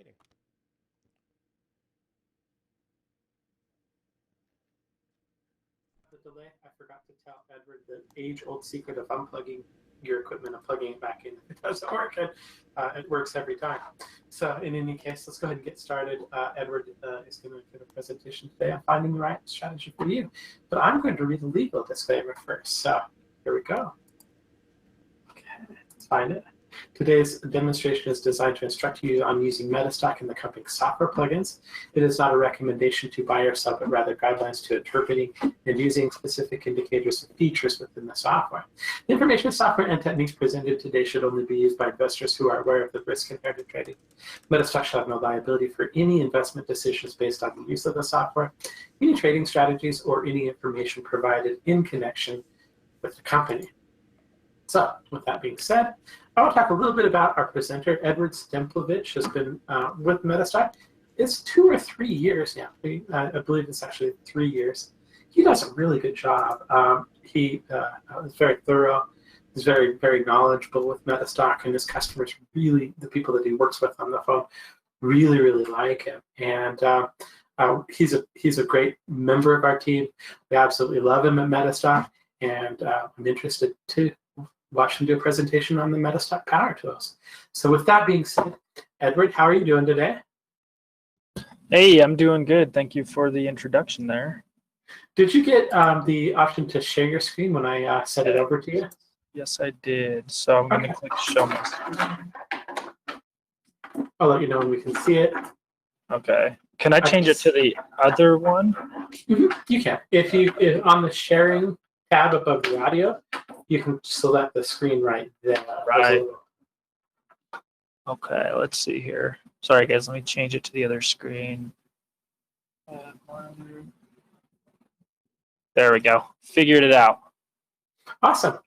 waiting. The delay, I forgot to tell Edward the age-old secret of unplugging your equipment and plugging it back in. If it doesn't work, it works every time. So in any case, let's go ahead and get started. Edward is going to give a presentation today on finding the right strategy for you. But I'm going to read the legal disclaimer first. So here we go. Okay, let's find it. Today's demonstration is designed to instruct you on using MetaStock and the company's software plugins. It is not a recommendation to buy or sell, but rather guidelines to interpreting and using specific indicators and features within the software. The information, software, and techniques presented today should only be used by investors who are aware of the risk inherent in trading. MetaStock shall have no liability for any investment decisions based on the use of the software, any trading strategies, or any information provided in connection with the company. So, with that being said, I want to talk a little bit about our presenter. Edward Stemplevich has been with MetaStock. It's 2 or 3 years now. I believe it's actually 3 years. He does a really good job. He is very thorough. He's very, very knowledgeable with MetaStock, and his customers really, the people that he works with on the phone, really, really like him. And he's a great member of our team. We absolutely love him at MetaStock, and I'm interested to watch him do a presentation on the MetaStock Power Tools. So with that being said, Edward, how are you doing today? Hey, I'm doing good. Thank you for the introduction there. Did you get the option to share your screen when I set it over to you? Yes, I did. So I'm going to click Show My Screen. I'll let you know when we can see it. Okay. Can I change it to the other one? Mm-hmm. You can. If on the sharing tab above the audio, you can select the screen right there. Right. Okay, let's see here. Sorry, guys. Let me change it to the other screen. There we go. Figured it out. Awesome.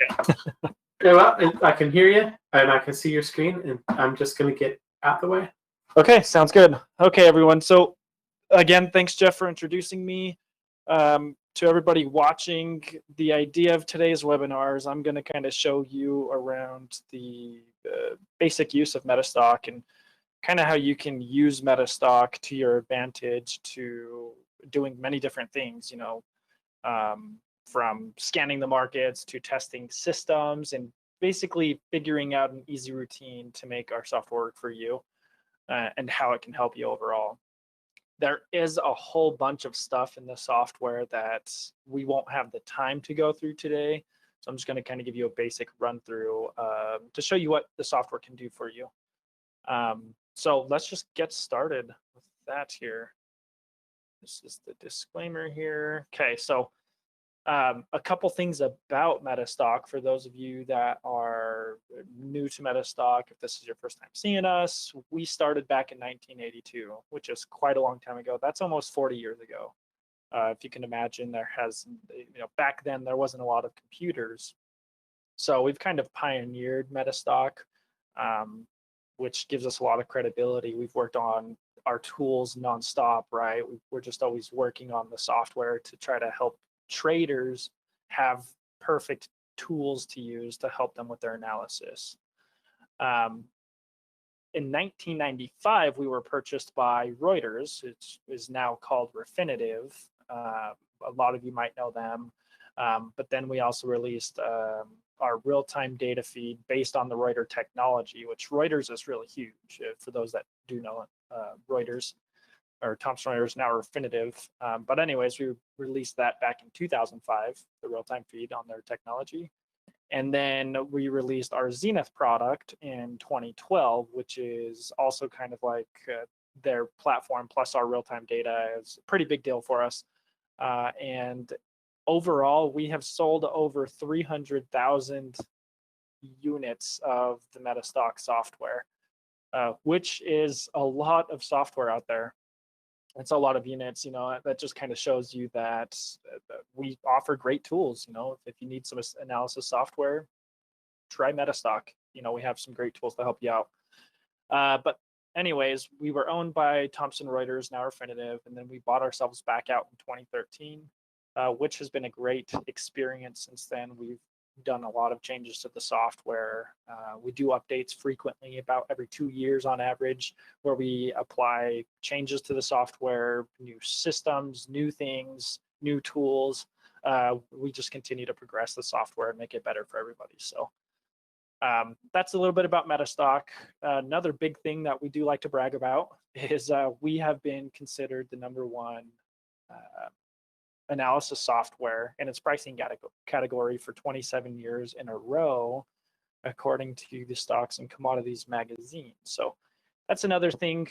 Okay. Well, I can hear you, and I can see your screen, and I'm just going to get out the way. Okay, sounds good. Okay, everyone. So, again, thanks, Jeff, for introducing me. To everybody watching, the idea of today's webinar is I'm going to kind of show you around the basic use of MetaStock and kind of how you can use MetaStock to your advantage to doing many different things, you know, from scanning the markets to testing systems and basically figuring out an easy routine to make our software work for you and how it can help you overall. There is a whole bunch of stuff in the software that we won't have the time to go through today. So I'm just going to kind of give you a basic run through to show you what the software can do for you. So let's just get started with that here. This is the disclaimer here. Okay, so a couple things about MetaStock for those of you that are new to MetaStock. If this is your first time seeing us, we started back in 1982, which is quite a long time ago. That's almost 40 years ago. If you can imagine, back then there wasn't a lot of computers. So we've kind of pioneered MetaStock, which gives us a lot of credibility. We've worked on our tools nonstop, right? We're just always working on the software to try to help traders have perfect tools to use to help them with their analysis. In 1995, we were purchased by Reuters. It is now called Refinitiv. A lot of you might know them. But then we also released our real-time data feed based on the Reuters technology, which Reuters is really huge. For those that do know Reuters, or Thomson Reuters, now Refinitiv. But anyways, we released that back in 2005, the real-time feed on their technology. And then we released our Zenith product in 2012, which is also kind of like their platform plus our real-time data. Is a pretty big deal for us. And overall, we have sold over 300,000 units of the MetaStock software, which is a lot of software out there. It's a lot of units, you know. That just kind of shows you that we offer great tools. You know, if you need some analysis software, try MetaStock. You know, we have some great tools to help you out. But anyways, we were owned by Thomson Reuters, now Refinitiv, and then we bought ourselves back out in 2013, which has been a great experience since then. We've done a lot of changes to the software. We do updates frequently, about every 2 years on average, where we apply changes to the software, new systems, new things, new tools. We just continue to progress the software and make it better for everybody. So that's a little bit about MetaStock. Another big thing that we do like to brag about is we have been considered the #1 analysis software in its pricing category for 27 years in a row, according to the Stocks and Commodities magazine. So that's another thing,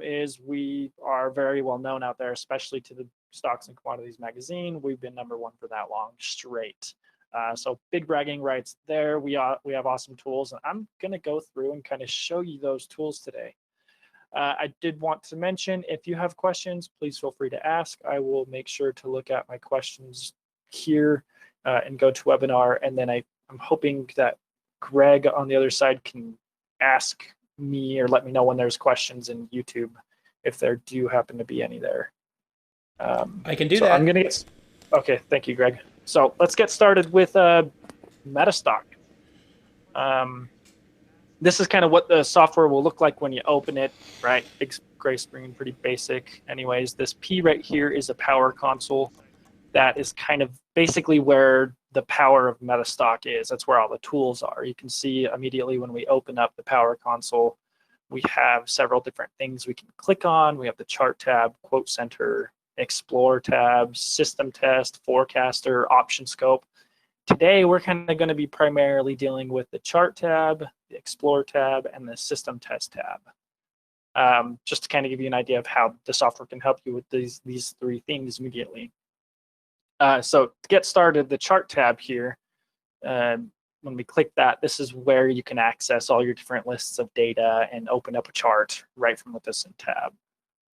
is we are very well known out there, especially to the Stocks and Commodities magazine. We've been #1 for that long straight. So big bragging rights there. We have awesome tools, and I'm going to go through and kind of show you those tools today. I did want to mention, if you have questions, please feel free to ask. I will make sure to look at my questions here and go to webinar. And then I'm hoping that Greg on the other side can ask me or let me know when there's questions in YouTube, if there do happen to be any there. I can do that. I'm gonna get, okay, thank you, Greg. So let's get started with MetaStock. This is kind of what the software will look like when you open it, right? Big gray screen, pretty basic. Anyways, this P right here is a power console. That is kind of basically where the power of MetaStock is. That's where all the tools are. You can see immediately when we open up the power console, we have several different things we can click on. We have the chart tab, quote center, explore tab, system test, forecaster, option scope. Today, we're kind of going to be primarily dealing with the chart tab, the explore tab, and the system test tab. Just to kind of give you an idea of how the software can help you with these 3 things immediately. So to get started, the chart tab here, when we click that, this is where you can access all your different lists of data and open up a chart right from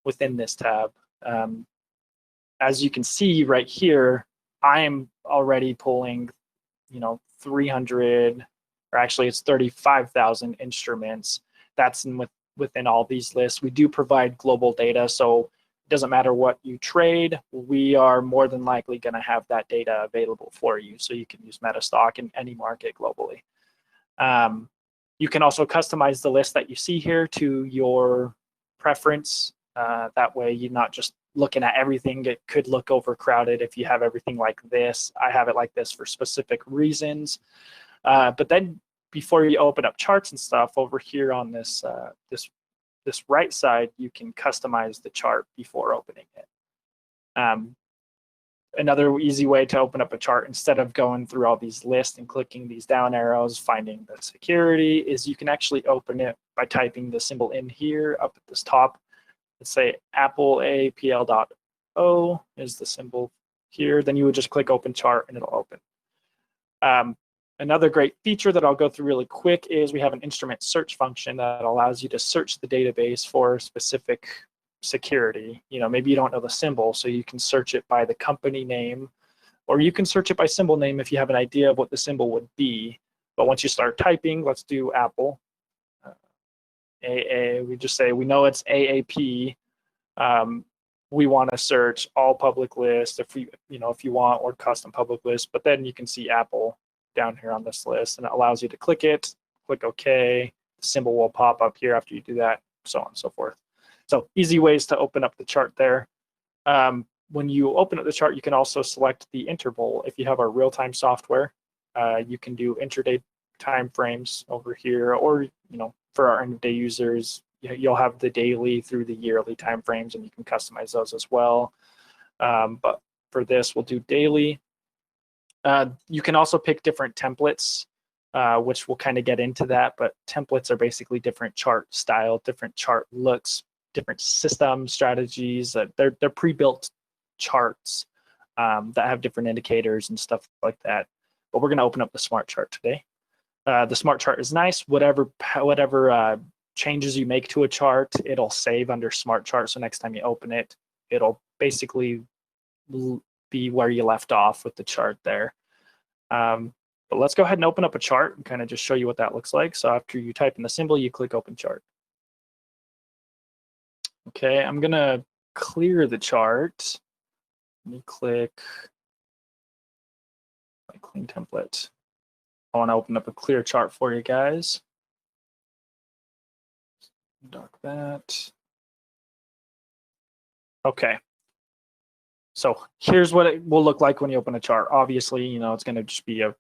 within this tab. As you can see right here, I am already pulling 300, or actually it's 35,000 instruments. That's within all these lists. We do provide global data, so it doesn't matter what you trade, we are more than likely going to have that data available for you, so you can use MetaStock in any market globally. You can also customize the list that you see here to your preference. That way you're not just looking at everything. It could look overcrowded if you have everything like this. I have it like this for specific reasons. But then before you open up charts and stuff, over here on this right side, you can customize the chart before opening it. Another easy way to open up a chart, instead of going through all these lists and clicking these down arrows, finding the security, is you can actually open it by typing the symbol in here up at this top. Let's say Apple APL.O is the symbol here. Then you would just click open chart and it'll open. Another great feature that I'll go through really quick is we have an instrument search function that allows you to search the database for specific security. Maybe you don't know the symbol, so you can search it by the company name, or you can search it by symbol name if you have an idea of what the symbol would be. But once you start typing, let's do Apple. AA, we just say we know it's AAP. We want to search all public lists if you want, or custom public lists. But then you can see Apple down here on this list, and it allows you to click it, click OK. The symbol will pop up here after you do that, so on and so forth. So easy ways to open up the chart there. When you open up the chart, you can also select the interval. If you have our real-time software, you can do intraday time frames over here, or for our end-of-day users, you'll have the daily through the yearly time frames, and you can customize those as well. But for this, we'll do daily. You can also pick different templates, which we'll kind of get into that. But templates are basically different chart style, different chart looks, different system strategies. They're pre-built charts that have different indicators and stuff like that. But we're going to open up the smart chart today. The smart chart is nice. Whatever changes you make to a chart, it'll save under smart chart. So next time you open it, it'll basically be where you left off with the chart there. But let's go ahead and open up a chart and kind of just show you what that looks like. So after you type in the symbol, you click open chart. Okay, I'm going to clear the chart. Let me click my clean template. I want to open up a clear chart for you guys. Dark that. Okay. So here's what it will look like when you open a chart. Obviously, you know, it's going to just be a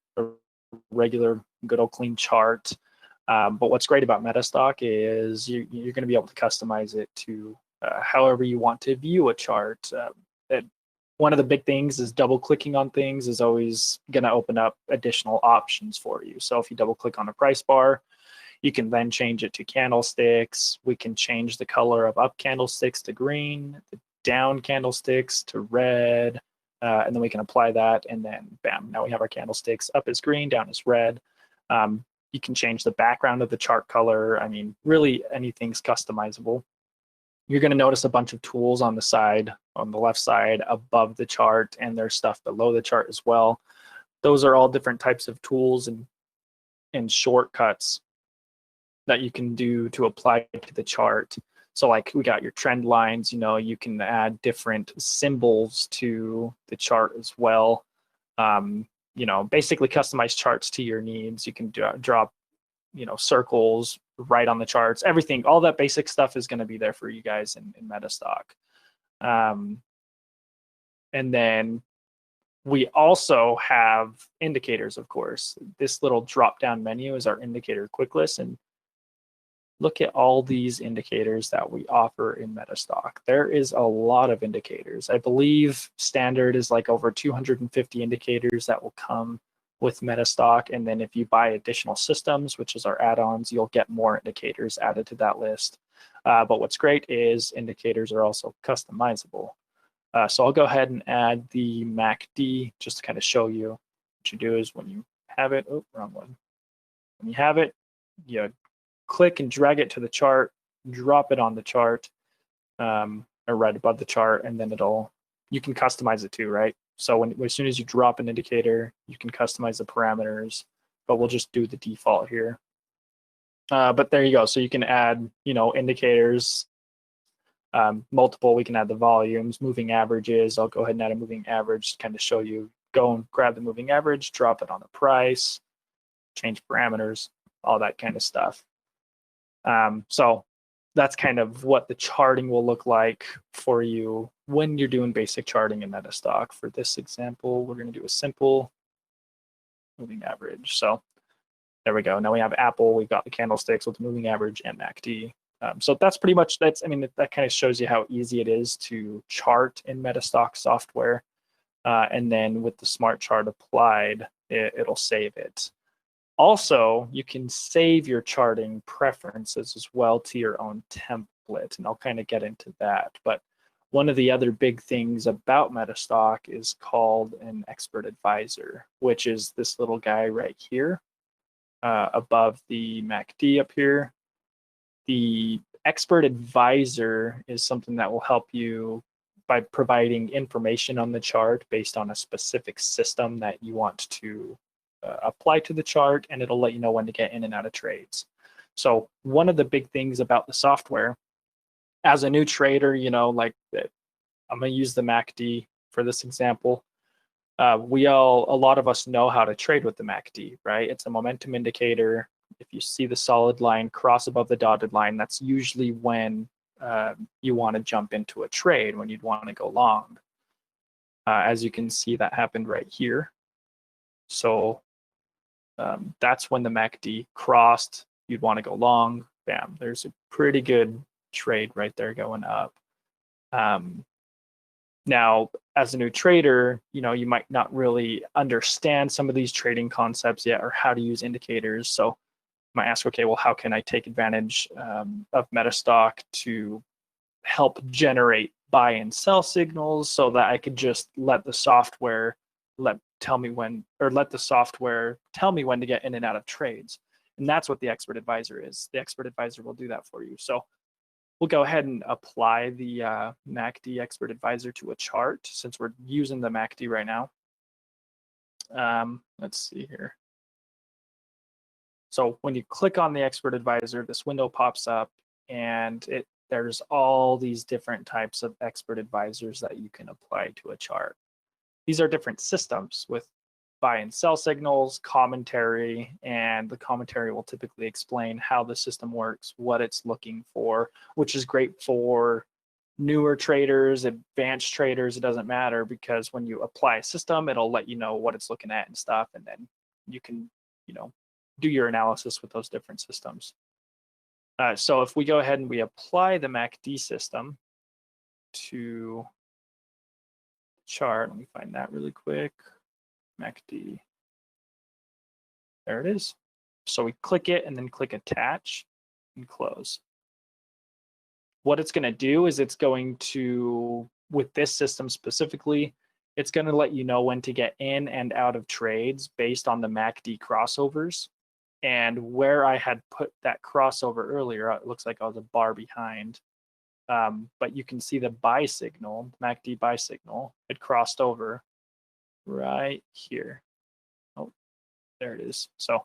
regular, good old clean chart. But what's great about MetaStock is you're going to be able to customize it to however you want to view a chart. One of the big things is double clicking on things is always going to open up additional options for you. So if you double click on a price bar, you can then change it to candlesticks. We can change the color of up candlesticks to green, the down candlesticks to red, and then we can apply that, and then bam, now we have our candlesticks. Up is green, down is red. You can change the background of the chart color. I mean, really anything's customizable. You're going to notice a bunch of tools on the side, on the left side above the chart, and there's stuff below the chart as well. Those are all different types of tools and shortcuts that you can do to apply to the chart. So like we got your trend lines, you know, you can add different symbols to the chart as well. You know, basically customize charts to your needs. You can drop, you know, circles right on the charts. Everything, all that basic stuff is going to be there for you guys in MetaStock. And then we also have indicators, of course. This little drop-down menu is our indicator quick list, and look at all these indicators that we offer in MetaStock. There is a lot of indicators. I believe standard is like over 250 indicators that will come with MetaStock. And then if you buy additional systems, which is our add-ons, you'll get more indicators added to that list. But what's great is indicators are also customizable. So I'll go ahead and add the MACD just to kind of show you. What you do is when you have it, oh, wrong one. When you have it, you click and drag it to the chart, drop it on the chart, or right above the chart, and then you can customize it too, right? So as soon as you drop an indicator, you can customize the parameters, but we'll just do the default here. But there you go. So you can add, you know, indicators, multiple. We can add the volumes, moving averages. I'll go ahead and add a moving average to kind of show you. Go and grab the moving average, drop it on the price, change parameters, all that kind of stuff. So that's kind of what the charting will look like for you when you're doing basic charting in MetaStock. For this example, we're going to do a simple moving average. So there we go. Now we have Apple. We've got the candlesticks with the moving average and MACD. So that's pretty much, I mean, that kind of shows you how easy it is to chart in MetaStock software. And then with the smart chart applied, it'll save it. Also, you can save your charting preferences as well to your own template, and I'll kind of get into that. But one of the other big things about MetaStock is called an expert advisor, which is this little guy right here above the MACD up here. The expert advisor is something that will help you by providing information on the chart based on a specific system that you want to apply to the chart, and it'll let you know when to get in and out of trades. So one of the big things about the software, as a new trader, you know, like I'm going to use the MACD for this example. A lot of us know how to trade with the MACD, right? It's a momentum indicator. If you see the solid line cross above the dotted line, that's usually when you want to jump into a trade, when you'd want to go long. As you can see, that happened right here. So that's when the MACD crossed. You'd want to go long. Bam, there's a pretty good trade right there going up. Now, as a new trader, you know, you might not really understand some of these trading concepts yet or how to use indicators. So you might ask, okay, well, how can I take advantage of MetaStock to help generate buy and sell signals so that I could just let the software tell me when to get in and out of trades? And that's what the expert advisor is. The expert advisor will do that for you. So we'll go ahead and apply the MACD expert advisor to a chart since we're using the MACD right now. Let's see here. So when you click on the expert advisor, this window pops up, and there's all these different types of expert advisors that you can apply to a chart. These are different systems with buy and sell signals, commentary, and the commentary will typically explain how the system works, what it's looking for, which is great for newer traders, advanced traders. It doesn't matter, because when you apply a system, it'll let you know what it's looking at and stuff, and then you can, do your analysis with those different systems. So if we go ahead and we apply the MACD system to chart, let me find that really quick. MACD. There it is. So we click it and then click attach and close. What it's going to do is it's going to, with this system specifically, it's going to let you know when to get in and out of trades based on the MACD crossovers. And where I had put that crossover earlier, it looks like I was a bar behind. But you can see the buy signal, MACD buy signal, it crossed over right here. Oh, there it is. So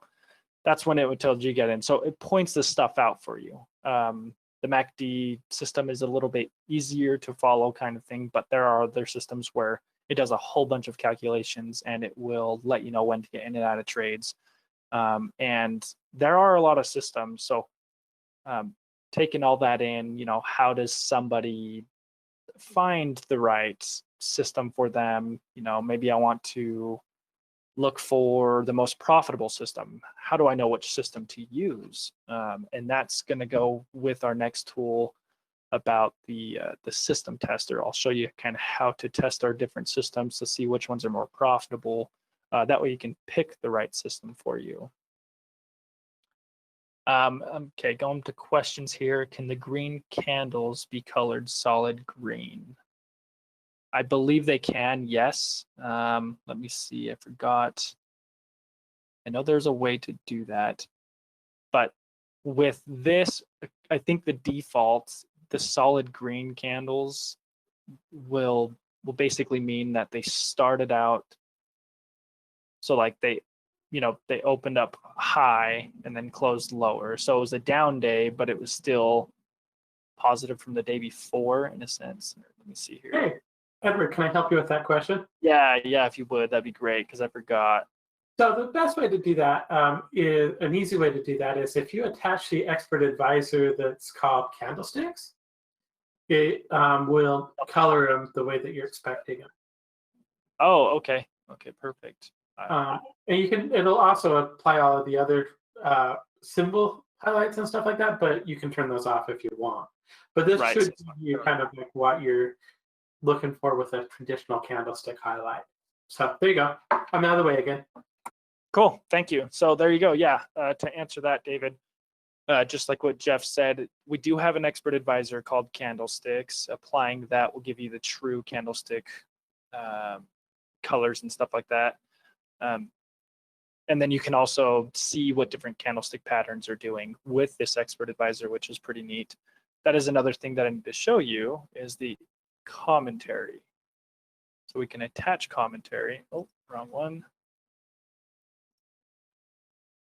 that's when it would tell you get in. So it points this stuff out for you. The MACD system is a little bit easier to follow kind of thing, but there are other systems where it does a whole bunch of calculations and it will let you know when to get in and out of trades. And there are a lot of systems. So taking all that in, how does somebody find the right system for them? Maybe I want to look for the most profitable system. How do I know which system to use? And that's going to go with our next tool about the system tester. I'll show you kind of how to test our different systems to see which ones are more profitable. That way you can pick the right system for you. Okay, going to questions here. Can the green candles be colored solid green? I believe they can, yes. Let me see, I forgot. I know there's a way to do that. But with this, I think the default, the solid green candles will basically mean that they started out, so like they opened up high and then closed lower. So it was a down day, but it was still positive from the day before in a sense. Let me see here. Hey, Edward, can I help you with that question? Yeah, if you would, that'd be great, because I forgot. So the best way to do that is an easy way to do that is if you attach the expert advisor that's called candlesticks, it will color them the way that you're expecting them. Oh, okay, perfect. And it'll also apply all of the other symbol highlights and stuff like that, but you can turn those off if you want. But this should give you kind of like what you're looking for with a traditional candlestick highlight. So there you go. I'm out of the way again. Cool, thank you. So there you go. Yeah, to answer that, David, just like what Jeff said, we do have an expert advisor called Candlesticks. Applying that will give you the true candlestick colors and stuff like that. And then you can also see what different candlestick patterns are doing with this expert advisor, which is pretty neat. That is another thing that I need to show you is the commentary. So we can attach commentary. Oh, wrong one.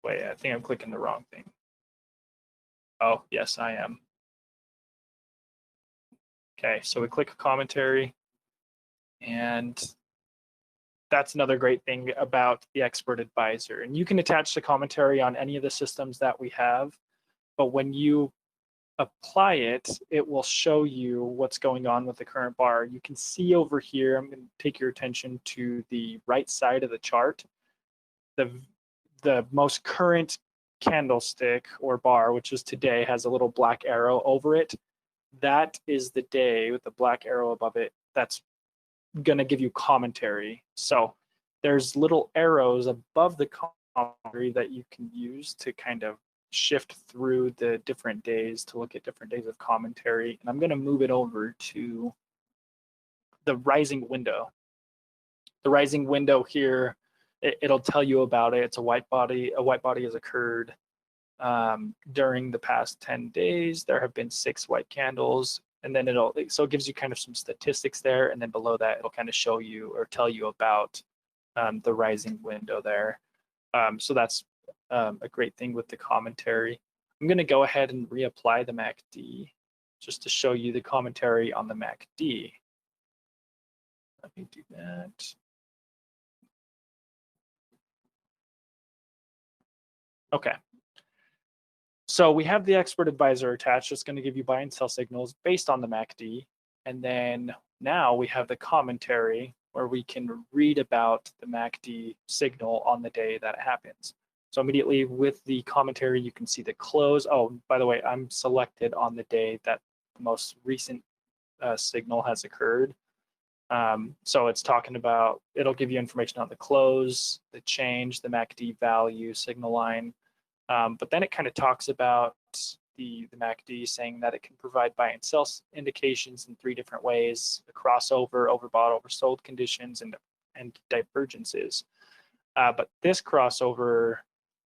Wait, I think I'm clicking the wrong thing. Oh, yes, I am. Okay, so we click commentary, and that's another great thing about the expert advisor. And you can attach the commentary on any of the systems that we have, but when you apply it, it will show you what's going on with the current bar. You can see over here, I'm going to take your attention to the right side of the chart. The most current candlestick or bar, which is today, has a little black arrow over it. That is the day with the black arrow above it. That's going to give you commentary. So there's little arrows above the commentary that you can use to kind of shift through the different days to look at different days of commentary. And I'm going to move it over to the rising window. The rising window here, it'll tell you about it. It's a white body. A white body has occurred during the past 10 days. There have been 6 white candles. And then so it gives you kind of some statistics there. And then below that, it'll kind of show you or tell you about the rising window there. So that's a great thing with the commentary. I'm going to go ahead and reapply the MACD just to show you the commentary on the MACD. Let me do that. Okay. So we have the expert advisor attached. It's going to give you buy and sell signals based on the MACD. And then now we have the commentary where we can read about the MACD signal on the day that it happens. So immediately with the commentary, you can see the close. Oh, by the way, I'm selected on the day that the most recent signal has occurred. So it's talking about, it'll give you information on the close, the change, the MACD value, signal line. But then it kind of talks about the MACD, saying that it can provide buy and sell indications in 3 different ways: the crossover, overbought, oversold conditions, and divergences. But this crossover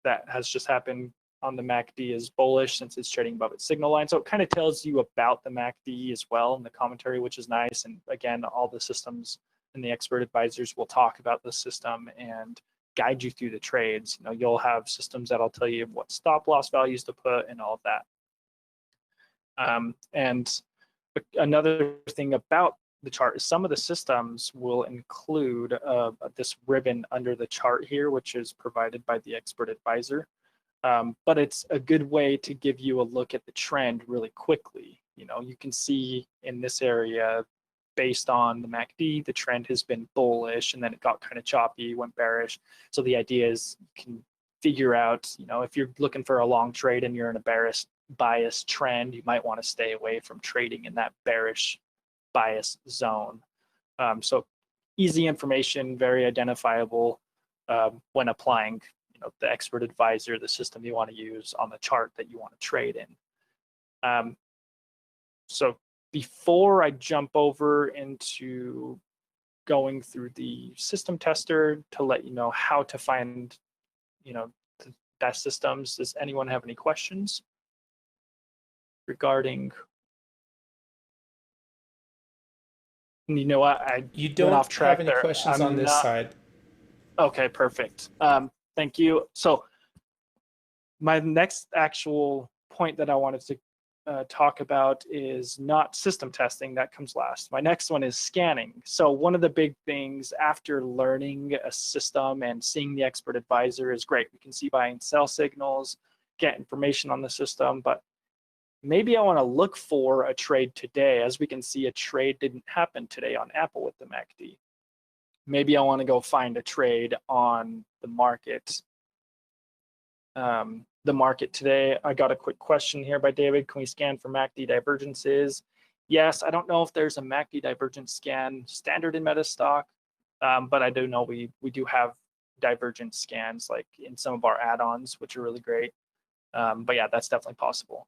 that has just happened on the MACD is bullish since it's trading above its signal line. So it kind of tells you about the MACD as well in the commentary, which is nice. And again, all the systems and the expert advisors will talk about the system and guide you through the trades. You know, you'll have systems that'll tell you what stop loss values to put and all of that. And another thing about the chart is some of the systems will include this ribbon under the chart here, which is provided by the expert advisor. But it's a good way to give you a look at the trend really quickly. You know, you can see in this area, based on the MACD, the trend has been bullish, and then it got kind of choppy, went bearish. So the idea is you can figure out, you know, if you're looking for a long trade and you're in a bearish bias trend, you might want to stay away from trading in that bearish bias zone. So easy information, very identifiable when applying, you know, the expert advisor, the system you want to use on the chart that you want to trade in. So before I jump over into going through the system tester to let you know how to find, you know, the best systems, does anyone have any questions regarding? You know what? You don't went off track have any there. questions on this side. Okay, perfect. Thank you. So my next actual point that I wanted to talk about is not system testing. That comes last. My next one is scanning. So one of the big things after learning a system and seeing the expert advisor is great. We can see buy and sell signals, get information on the system, but maybe I want to look for a trade today. As we can see, a trade didn't happen today on Apple with the MACD. Maybe I want to go find a trade on the market. The market today. I got a quick question here by David. Can we scan for MACD divergences? Yes, I don't know if there's a MACD divergence scan standard in MetaStock, but I do know we do have divergence scans like in some of our add-ons, which are really great. But yeah, that's definitely possible.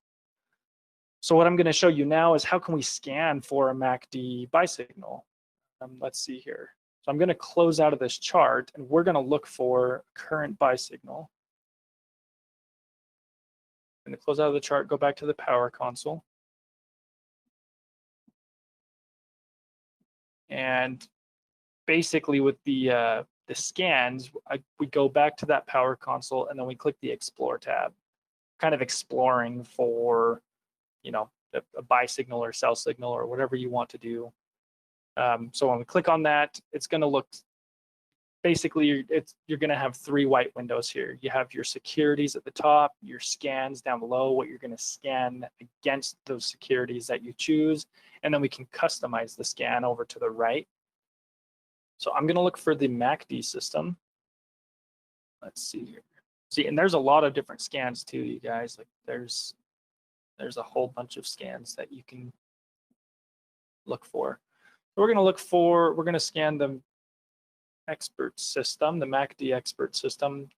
So what I'm going to show you now is how can we scan for a MACD buy signal. Let's see here. So I'm going to close out of this chart and we're going to look for current buy signal. I'm going to close out of the chart, go back to the Power Console. And basically with the scans, we go back to that Power Console and then we click the Explore tab, kind of exploring for, you know, a buy signal or sell signal or whatever you want to do. So when we click on that, it's going to look, basically you're going to have 3 white windows here. You have your securities at the top, your scans down below, what you're going to scan against those securities that you choose, and then we can customize the scan over to the right. So I'm going to look for the MACD system. Let's see here. See, and there's a lot of different scans too, you guys. Like there's a whole bunch of scans that you can look for. We're going to scan the expert system, the MACD expert system,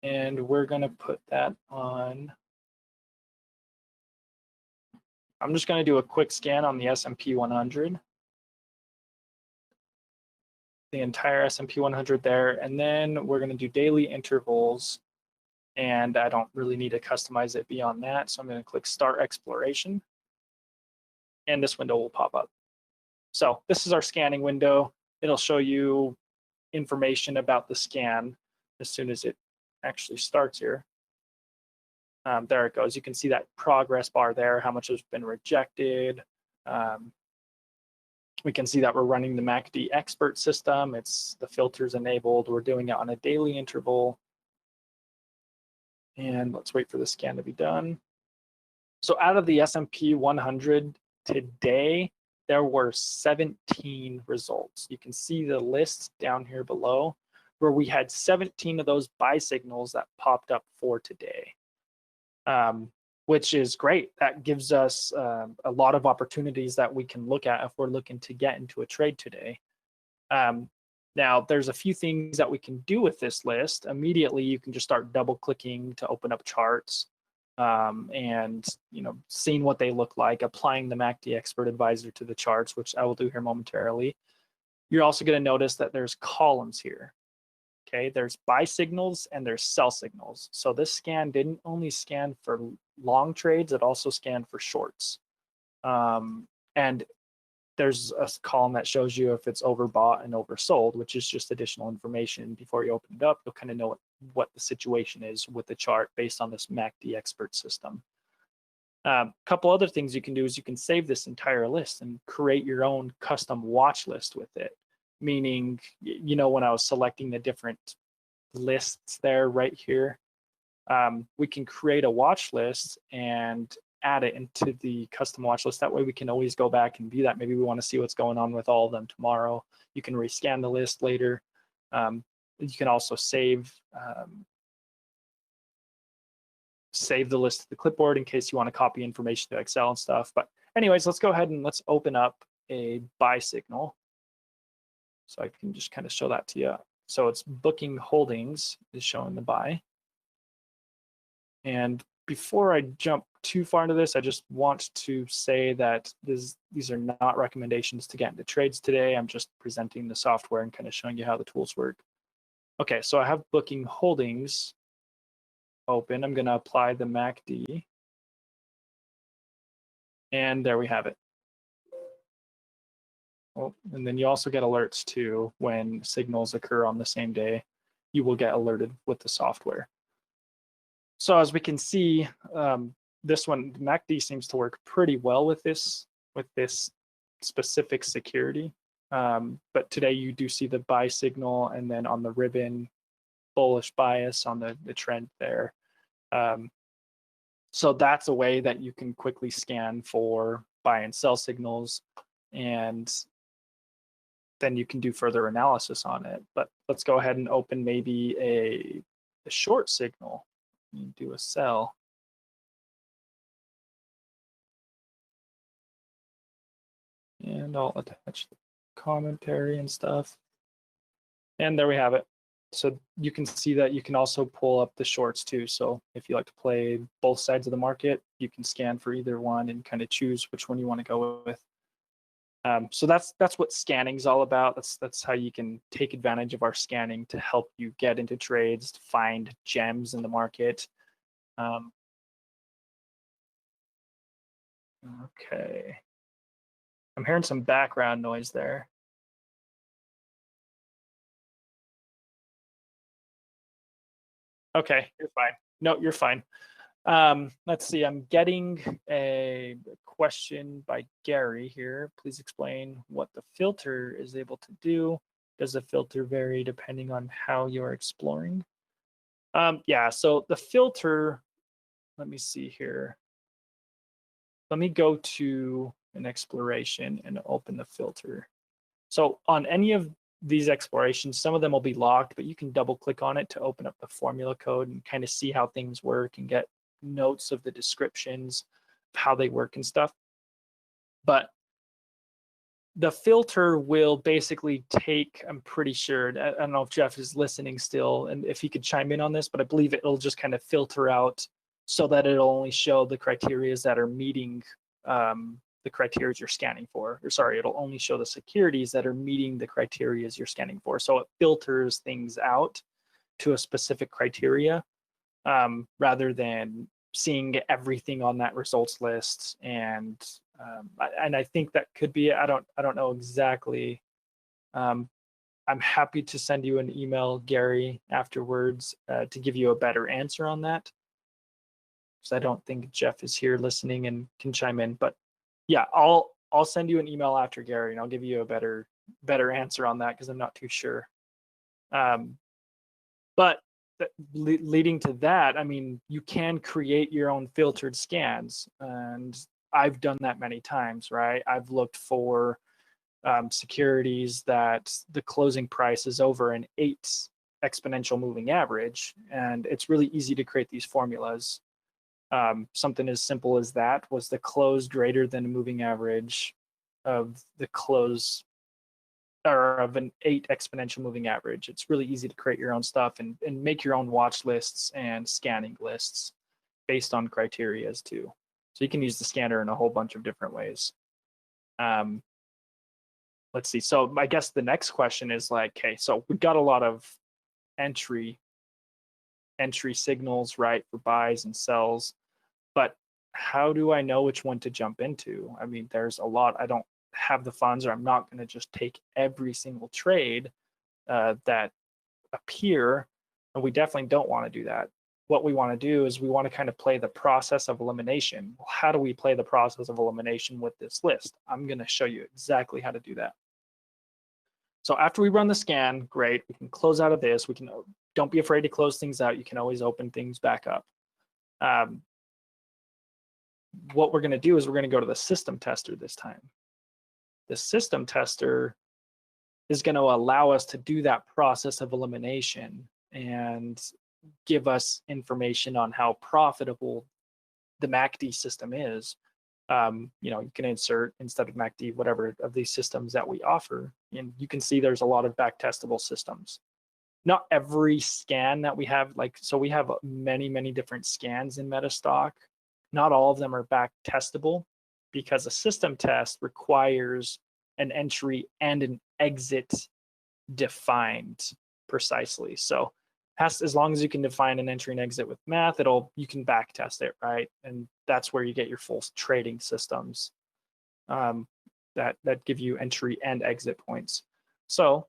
and we're going to put that on. I'm just going to do a quick scan on the S&P 100, the entire S&P 100 there, and then we're going to do daily intervals, and I don't really need to customize it beyond that, so I'm going to click Start Exploration, and this window will pop up. So this is our scanning window. It'll show you information about the scan as soon as it actually starts here. There it goes. You can see that progress bar there, how much has been rejected. We can see that we're running the MACD expert system. It's the filters enabled. We're doing it on a daily interval. And let's wait for the scan to be done. So out of the S&P 100 today, there were 17 results. You can see the list down here below where we had 17 of those buy signals that popped up for today, which is great. That gives us a lot of opportunities that we can look at if we're looking to get into a trade today. Now, there's a few things that we can do with this list. Immediately, you can just start double clicking to open up charts and seeing what they look like, applying the MACD Expert Advisor to the charts, which I will do here momentarily. You're also going to notice that there's columns here. Okay, there's buy signals and there's sell signals. So this scan didn't only scan for long trades, it also scanned for shorts. And there's a column that shows you if it's overbought and oversold, which is just additional information. Before you open it up, you'll kind of know what the situation is with the chart based on this MACD Expert system. A couple other things you can do is you can save this entire list and create your own custom watch list with it. Meaning, when I was selecting the different lists there right here, we can create a watch list and add it into the custom watch list. That way we can always go back and view that. Maybe we want to see what's going on with all of them tomorrow. You can rescan the list later. You can also save the list to the clipboard in case you want to copy information to Excel and stuff. But anyways, let's go ahead and let's open up a buy signal. So I can just kind of show that to you. So it's booking holdings is showing the buy. And before I jump too far into this, I just want to say that these are not recommendations to get into trades today. I'm just presenting the software and kind of showing you how the tools work. Okay, so I have booking holdings open. I'm going to apply the MACD. And there we have it. Oh, and then you also get alerts too when signals occur on the same day. You will get alerted with the software. So as we can see, this one, MACD seems to work pretty well with this specific security. But today you do see the buy signal, and then on the ribbon, bullish bias on the trend there. So that's a way that you can quickly scan for buy and sell signals, and then you can do further analysis on it. But let's go ahead and open maybe a short signal. You do a sell. And I'll attach the commentary and stuff. And there we have it. So you can see that you can also pull up the shorts too. So if you like to play both sides of the market, you can scan for either one and kind of choose which one you want to go with. So that's what scanning is all about. That's how you can take advantage of our scanning to help you get into trades, to find gems in the market. Okay. I'm hearing some background noise there. Okay, you're fine. No, you're fine. Let's see, I'm getting a question by Gary here. Please explain what the filter is able to do. Does the filter vary depending on how you're exploring? Yeah, so the filter, let me see here. Let me go to an exploration and open the filter. So on any of these explorations, some of them will be locked, but you can double click on it to open up the formula code and kind of see how things work and get notes of the descriptions of how they work and stuff. But the filter will basically take, I'm pretty sure, I don't know if Jeff is listening still and if he could chime in on this, but I believe it'll just kind of filter out so that it'll only show the criteria that are meeting the criteria you're scanning for. Or sorry, it'll only show the securities that are meeting the criteria you're scanning for. So it filters things out to a specific criteria rather than seeing everything on that results list. And I think that could be, I don't know exactly. I'm happy to send you an email, Gary, afterwards to give you a better answer on that. Because I don't think Jeff is here listening and can chime in. But yeah, I'll send you an email after, Gary, and I'll give you a better answer on that because I'm not too sure. But leading to that, I mean, you can create your own filtered scans, and I've done that many times, right? I've looked for securities that the closing price is over an 8 exponential moving average, and it's really easy to create these formulas. Something as simple as that was the close greater than a moving average of the close, or of an 8 exponential moving average. It's really easy to create your own stuff and make your own watch lists and scanning lists based on criterias too. So you can use the scanner in a whole bunch of different ways. Let's see. So I guess the next question is like, okay, so we've got a lot of entry signals, right, for buys and sells, but how do I know which one to jump into? I mean, there's a lot. I don't have the funds, or I'm not going to just take every single trade that appear, and we definitely don't want to do that. What we want to do is we want to kind of play the process of elimination. Well, how do we play the process of elimination with this list? I'm going to show you exactly how to do that. So after we run the scan, great, we can close out of this. We can, don't be afraid to close things out. You can always open things back up. What we're going to do is we're going to go to the system tester this time. The system tester is going to allow us to do that process of elimination and give us information on how profitable the MACD system is. You know, you can insert, instead of MACD, whatever of these systems that we offer, and you can see there's a lot of back testable systems. Not every scan that we have, like, so we have many different scans in MetaStock. Not all of them are back testable, because a system test requires an entry and an exit defined precisely. So as long as you can define an entry and exit with math, you can back test it, right? And that's where you get your full trading systems that give you entry and exit points. So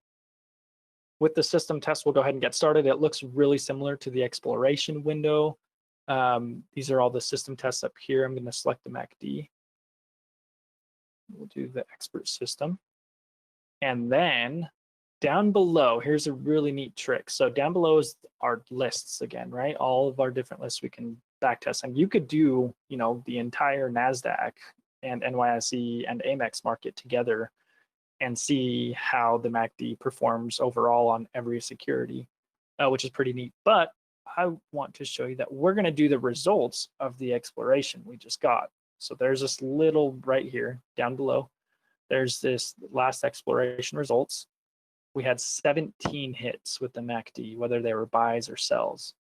with the system test, we'll go ahead and get started. It looks really similar to the exploration window. These are all the system tests up here. I'm going to select the MACD. We'll do the expert system. And then down below, here's a really neat trick. So down below is our lists again, right? All of our different lists we can backtest. And you could do, you know, the entire NASDAQ and NYSE and Amex market together and see how the MACD performs overall on every security, which is pretty neat. But I want to show you that we're going to do the results of the exploration we just got. So there's this little right here down below. There's this last exploration results. We had 17 hits with the MACD, whether they were buys or sells.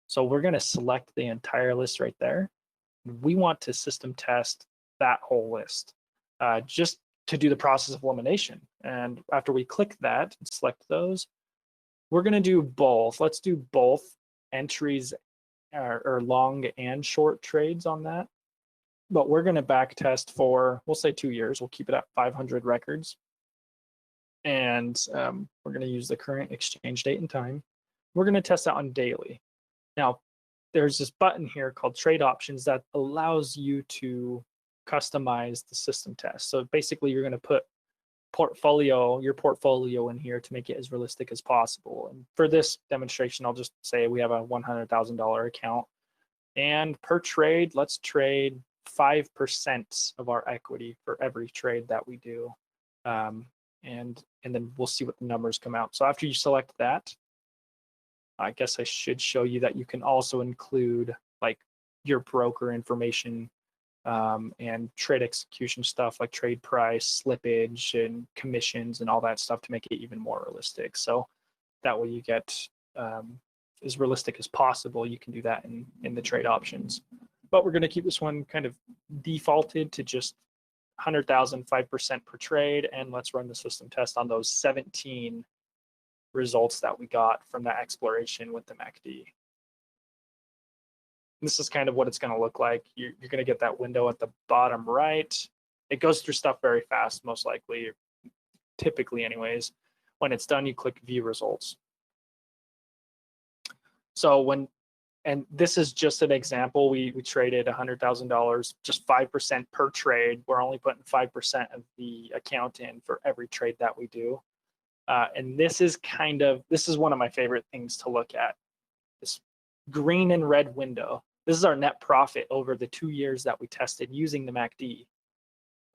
So we're going to select the entire list right there. We want to system test that whole list just to do the process of elimination. And after we click that and select those, we're going to do both. Let's do both entries or long and short trades on that. But we're going to back test for, we'll say 2 years. We'll keep it at 500 records. And we're going to use the current exchange date and time. We're going to test that on daily. Now, there's this button here called Trade Options that allows you to customize the system test. So basically, you're going to put your portfolio in here to make it as realistic as possible. And for this demonstration, I'll just say we have a $100,000 account. And per trade, let's trade 5% of our equity for every trade that we do. And then we'll see what the numbers come out. So after you select that, I guess I should show you that you can also include like your broker information and trade execution stuff like trade price, slippage, and commissions and all that stuff to make it even more realistic. So that way you get as realistic as possible. You can do that in the trade options. But we're going to keep this one kind of defaulted to just 100,000, 5% per trade, and let's run the system test on those 17 results that we got from that exploration with the MACD. This is kind of what it's going to look like. You're going to get that window at the bottom right. It goes through stuff very fast, most likely, typically anyways. When it's done, you click View Results. So and this is just an example. We traded $100,000, just 5% per trade. We're only putting 5% of the account in for every trade that we do. And this is one of my favorite things to look at. This green and red window. This is our net profit over the 2 years that we tested using the MACD,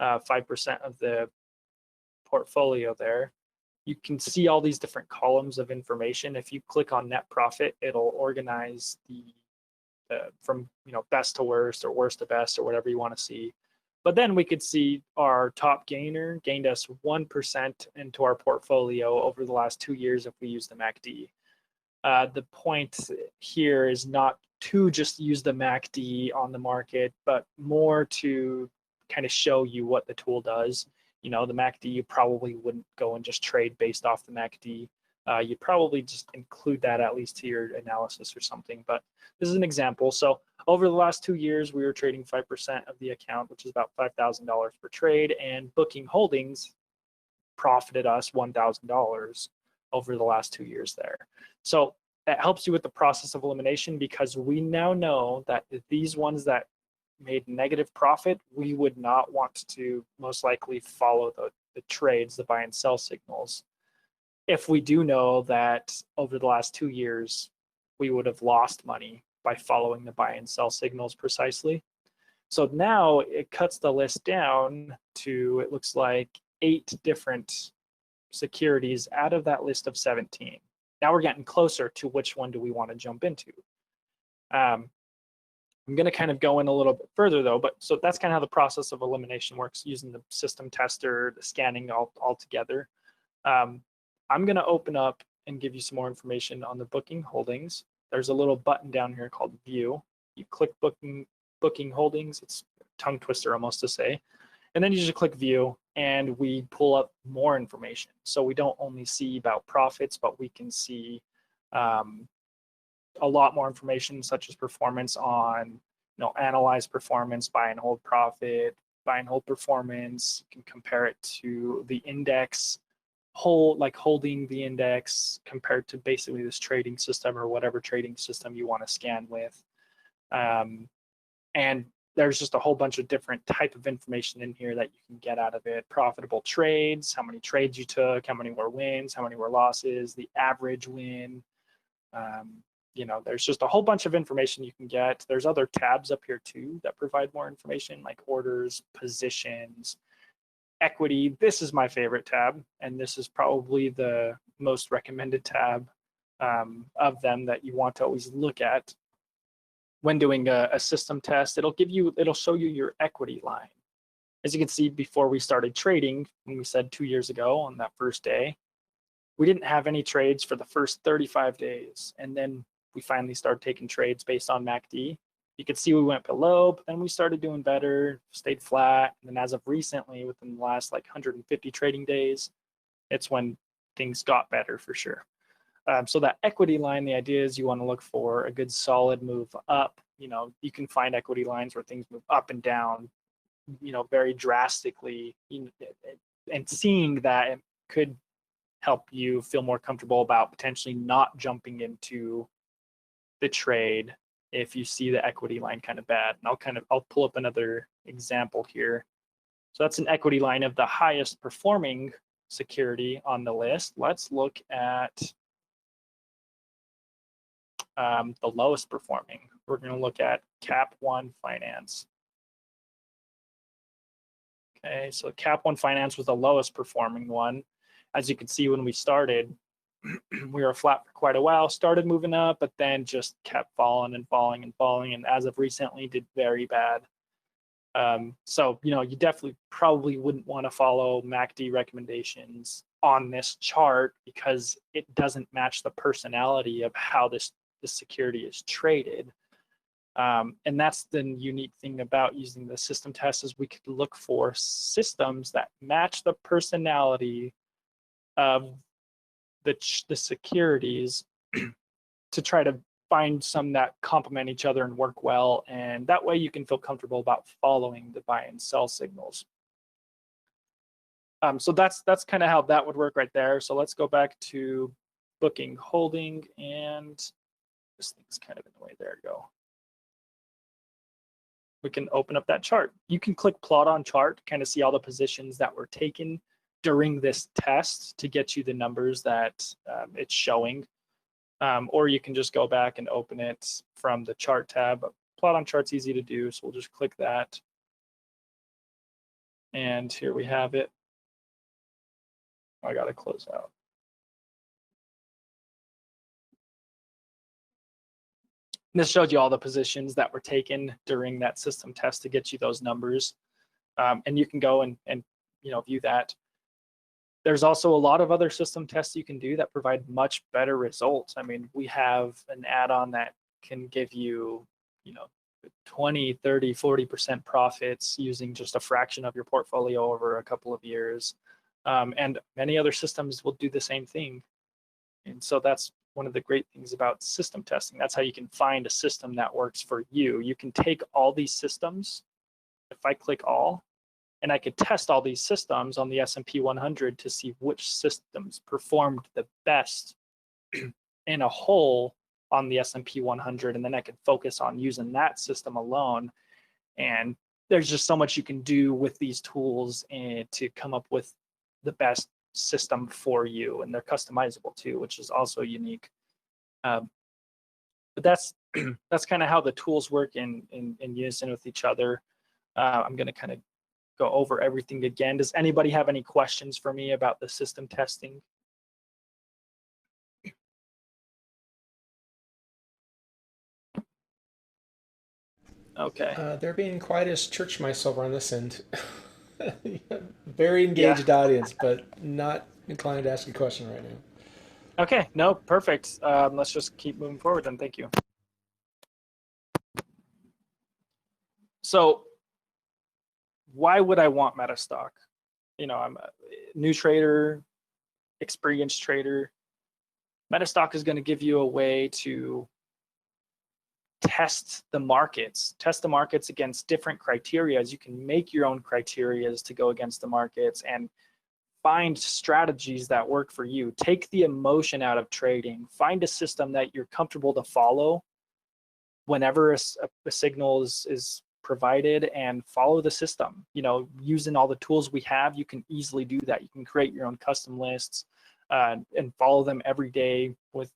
5% of the portfolio there. You can see all these different columns of information. If you click on net profit, it'll organize the from best to worst or worst to best or whatever you want to see. But then we could see our top gainer gained us 1% into our portfolio over the last 2 years if we use the MACD. The point here is not to just use the MACD on the market, but more to kind of show you what the tool does. The MACD, you probably wouldn't go and just trade based off the MACD. You'd probably just include that at least to your analysis or something. But this is an example. So over the last 2 years, we were trading 5% of the account, which is about $5,000 per trade, and Booking Holdings profited us $1,000 over the last 2 years there. So that helps you with the process of elimination, because we now know that these ones that made negative profit, we would not want to most likely follow the trades, the buy and sell signals. If we do know that over the last 2 years, we would have lost money by following the buy and sell signals precisely. So now it cuts the list down to, it looks like 8 different securities out of that list of 17. Now we're getting closer to which one do we want to jump into. I'm going to kind of go in a little bit further though, but so that's kind of how the process of elimination works using the system tester, the scanning all together. I'm going to open up and give you some more information on the Booking Holdings. There's a little button down here called View. You click Booking Holdings. It's a tongue twister almost to say. And then you just click View, and we pull up more information. So we don't only see about profits, but we can see a lot more information, such as performance on, analyze performance, buy and hold profit, buy and hold performance. You can compare it to the index, holding the index compared to basically this trading system or whatever trading system you want to scan with. And there's just a whole bunch of different type of information in here that you can get out of it. Profitable trades, how many trades you took, how many were wins, how many were losses, the average win. There's just a whole bunch of information you can get. There's other tabs up here too that provide more information, like orders, positions, equity. This is my favorite tab, and this is probably the most recommended tab of them that you want to always look at when doing a system test. It'll show you your equity line. As you can see, before we started trading, when we said 2 years ago on that first day, we didn't have any trades for the first 35 days. And then we finally started taking trades based on MACD. You could see we went below, but then we started doing better, stayed flat. And then as of recently, within the last 150 trading days, it's when things got better for sure. So that equity line, the idea is you want to look for a good solid move up. You can find equity lines where things move up and down, very drastically. And seeing that, it could help you feel more comfortable about potentially not jumping into the trade if you see the equity line kind of bad. And I'll pull up another example here. So that's an equity line of the highest performing security on the list. Let's look at the lowest performing. We're going to look at Cap One Finance. Okay, so Cap One Finance was the lowest performing one. As you can see, when we started, we were flat for quite a while, started moving up, but then just kept falling and falling and falling, and as of recently did very bad. So you definitely probably wouldn't want to follow MACD recommendations on this chart, because it doesn't match the personality of how this security is traded. And that's the unique thing about using the system test, is we could look for systems that match the personality of the securities to try to find some that complement each other and work well, and that way you can feel comfortable about following the buy and sell signals. So that's kind of how that would work right there. So let's go back to Booking Holding, and this thing's kind of in the way. There we go. We can open up that chart. You can click plot on chart, kind of see all the positions that were taken during this test to get you the numbers that it's showing. or you can just go back and open it from the chart tab. Plot on chart's easy to do, so we'll just click that. And here we have it. I got to close out. This showed you all the positions that were taken during that system test to get you those numbers. And you can go and view that. There's also a lot of other system tests you can do that provide much better results. I mean, we have an add-on that can give you, 20, 30, 40% profits using just a fraction of your portfolio over a couple of years. And many other systems will do the same thing. And so that's one of the great things about system testing. That's how you can find a system that works for you. You can take all these systems. If I click all, and I could test all these systems on the S&P 100 to see which systems performed the best in a whole on the S&P 100, and then I could focus on using that system alone. And there's just so much you can do with these tools and to come up with the best system for you, and they're customizable too, which is also unique. But that's kind of how the tools work in unison with each other. I'm going to kind of go over everything again. Does anybody have any questions for me about the system testing? Okay. They're being quiet as church mice over on this end. Very engaged audience, but not inclined to ask a question right now. Okay, no, perfect. Let's just keep moving forward then. Thank you. So why would I want MetaStock? I'm a new trader, experienced trader. MetaStock is going to give you a way to test the markets against different criteria. You can make your own criteria to go against the markets and find strategies that work for you. Take the emotion out of trading. Find a system that you're comfortable to follow whenever a signal is provided, and follow the system. Using all the tools we have, you can easily do that. You can create your own custom lists and follow them every day with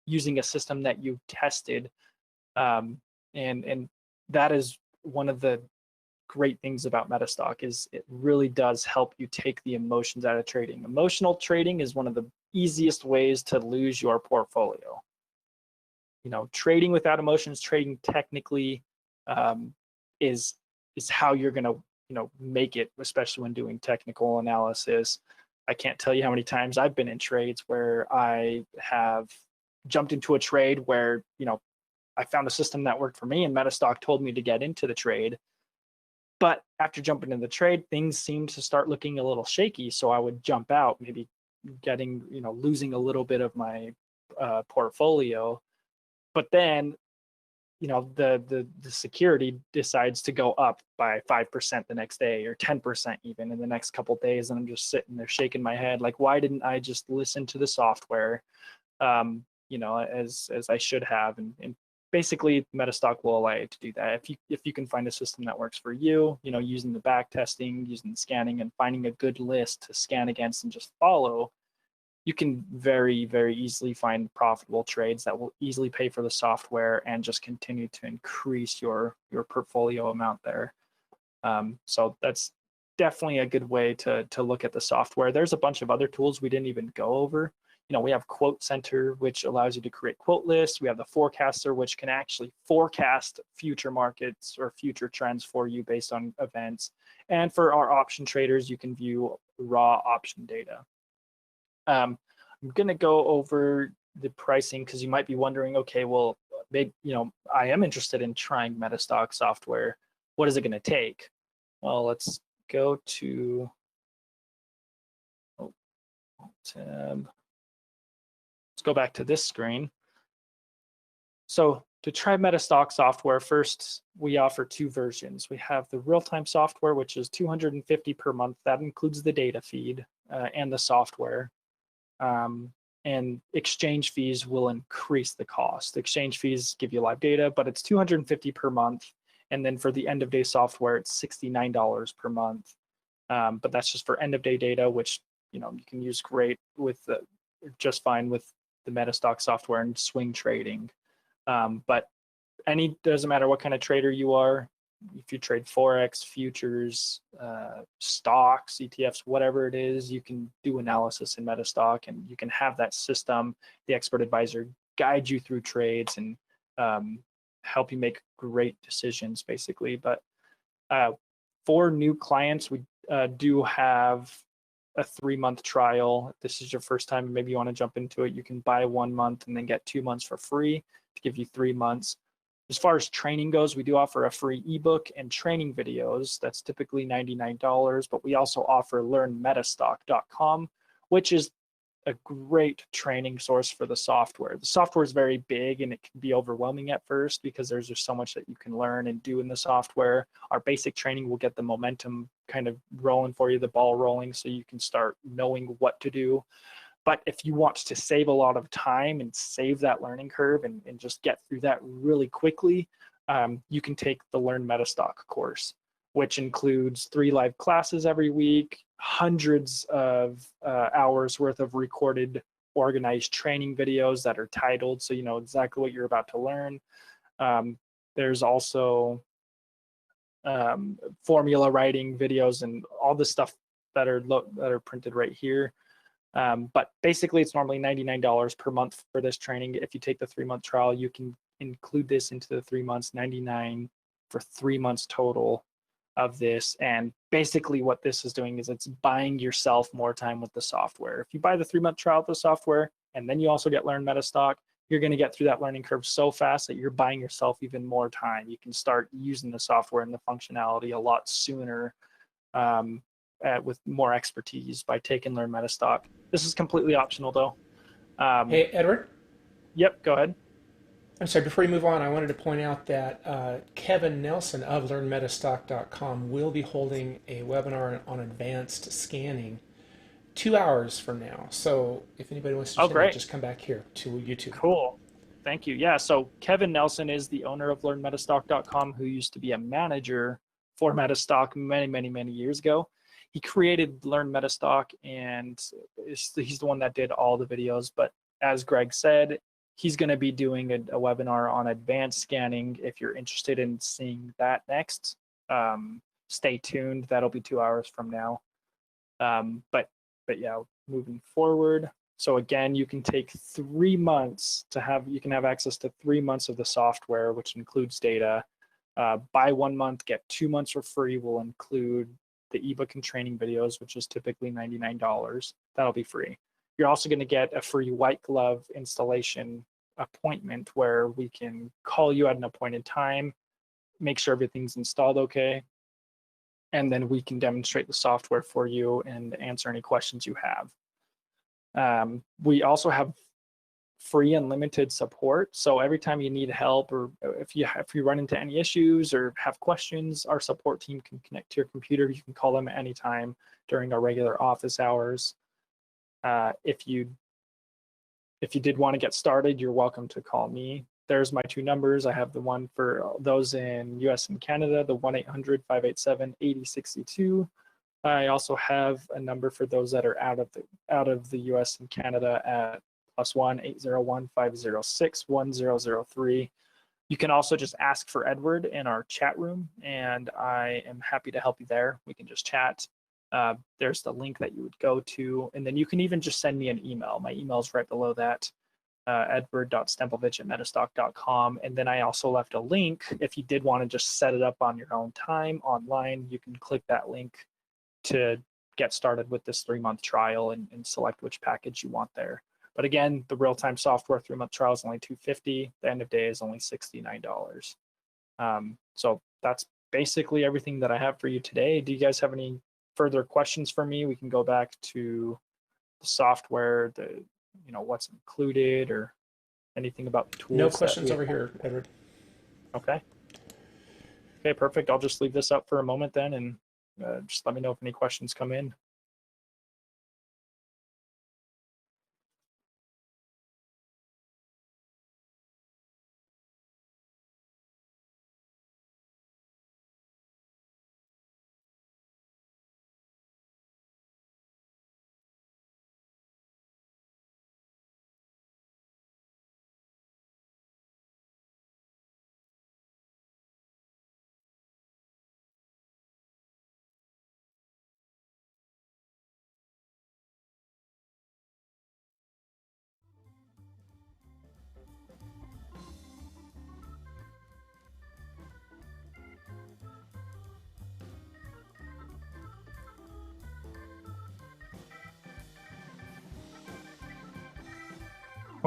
using a system that you've tested. And that is one of the great things about MetaStock, is it really does help you take the emotions out of trading. Emotional trading is one of the easiest ways to lose your portfolio. Trading without emotions, trading technically, is how you're going to make it, especially when doing technical analysis. I can't tell you how many times I've been in trades where I have jumped into a trade where I found a system that worked for me, and MetaStock told me to get into the trade. But after jumping into the trade, things seemed to start looking a little shaky. So I would jump out, maybe losing a little bit of my portfolio. But then, the security decides to go up by 5% the next day, or 10% even in the next couple of days. And I'm just sitting there shaking my head, like, why didn't I just listen to the software, as I should have? And basically, MetaStock will allow you to do that. If you can find a system that works for you, using the back testing, using the scanning, and finding a good list to scan against and just follow, you can very, very easily find profitable trades that will easily pay for the software and just continue to increase your portfolio amount there. So that's definitely a good way to look at the software. There's a bunch of other tools we didn't even go over. We have Quote Center, which allows you to create quote lists. We have the Forecaster, which can actually forecast future markets or future trends for you based on events. And for our option traders, you can view raw option data. I'm going to go over the pricing because you might be wondering, okay, well, maybe, I am interested in trying MetaStock software. What is it going to take? Well, let's go to tab. Let's go back to this screen. So to try MetaStock software, first, we offer two versions. We have the real-time software, which is $250 per month. That includes the data feed and the software. And exchange fees will increase the cost. Exchange fees give you live data, but it's $250 per month. And then for the end-of-day software, it's $69 per month. But that's just for end-of-day data, which you can use great with just fine with the MetaStock software and swing trading. But doesn't matter what kind of trader you are. If you trade Forex, futures, stocks, ETFs, whatever it is, you can do analysis in MetaStock, and you can have that system, the expert advisor, guide you through trades and help you make great decisions, basically. But for new clients, we do have a 3-month trial. If this is your first time, maybe you want to jump into it, you can buy 1 month and then get 2 months for free to give you 3 months. As far as training goes, we do offer a free ebook and training videos. That's typically $99, but we also offer learnmetastock.com, which is a great training source for the software. The software is very big and it can be overwhelming at first because there's just so much that you can learn and do in the software. Our basic training will get the momentum kind of rolling for you, the ball rolling, so you can start knowing what to do. But if you want to save a lot of time and save that learning curve and just get through that really quickly, you can take the Learn MetaStock course, which includes 3 live classes every week, hundreds of hours worth of recorded, organized training videos that are titled, so you know exactly what you're about to learn. There's also formula writing videos and all the stuff that are printed right here. But basically, it's normally $99 per month for this training. If you take the 3-month trial, you can include this into the 3 months, $99 for 3 months total of this. And basically what this is doing is it's buying yourself more time with the software. If you buy the 3-month trial of the software, and then you also get Learn MetaStock, you're going to get through that learning curve so fast that you're buying yourself even more time. You can start using the software and the functionality a lot sooner with more expertise by taking Learn MetaStock. This is completely optional though. Hey, Edward? Yep, go ahead. I'm sorry, before you move on, I wanted to point out that Kevin Nelson of learnmetastock.com will be holding a webinar on advanced scanning 2 hours from now. So if anybody wants to attend, just come back here to YouTube. Cool. Thank you. Yeah, so Kevin Nelson is the owner of learnmetastock.com, who used to be a manager for MetaStock many years ago. He created Learn MetaStock, and he's the one that did all the videos. But as Greg said, he's going to be doing a webinar on advanced scanning. If you're interested in seeing that next, stay tuned. That'll be 2 hours from now. But yeah, moving forward. So again, you can take 3 months you can have access to 3 months of the software, which includes data. Buy 1 month, get 2 months for free will include the ebook and training videos, which is typically $99. That'll be free. You're also going to get a free white glove installation appointment where we can call you at an appointed time, make sure everything's installed okay, and then we can demonstrate the software for you and answer any questions you have. We also have free unlimited support. So every time you need help, or if you run into any issues or have questions, our support team can connect to your computer. You can call them at any time during our regular office hours. If you did want to get started, you're welcome to call me. There's my 2 numbers. I have the one for those in US and Canada, the 1-800-587-8062. I also have a number for those that are out of the US and Canada at +1-801-506-1003. You can also just ask for Edward in our chat room, and I am happy to help you there. We can just chat. There's the link that you would go to, and then you can even just send me an email. My email is right below that, edward.stemplevich@metastock.com. And then I also left a link. If you did want to just set it up on your own time online, you can click that link to get started with this 3-month trial and select which package you want there. But again, the real-time software 3-month trial is only $250. The end of day is only $69. So that's basically everything that I have for you today. Do you guys have any further questions for me? We can go back to the software, what's included, or anything about the tools. No questions over here, Edward. Okay, perfect. I'll just leave this up for a moment then, and just let me know if any questions come in.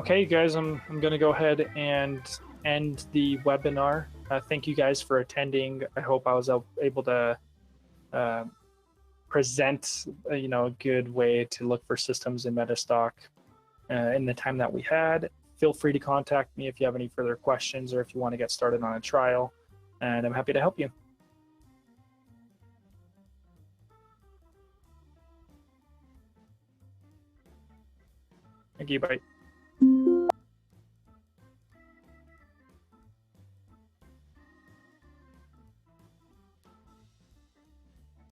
Okay, you guys, I'm going to go ahead and end the webinar. Thank you guys for attending. I hope I was able to present a good way to look for systems in MetaStock in the time that we had. Feel free to contact me if you have any further questions or if you want to get started on a trial, and I'm happy to help you. Thank you. Bye.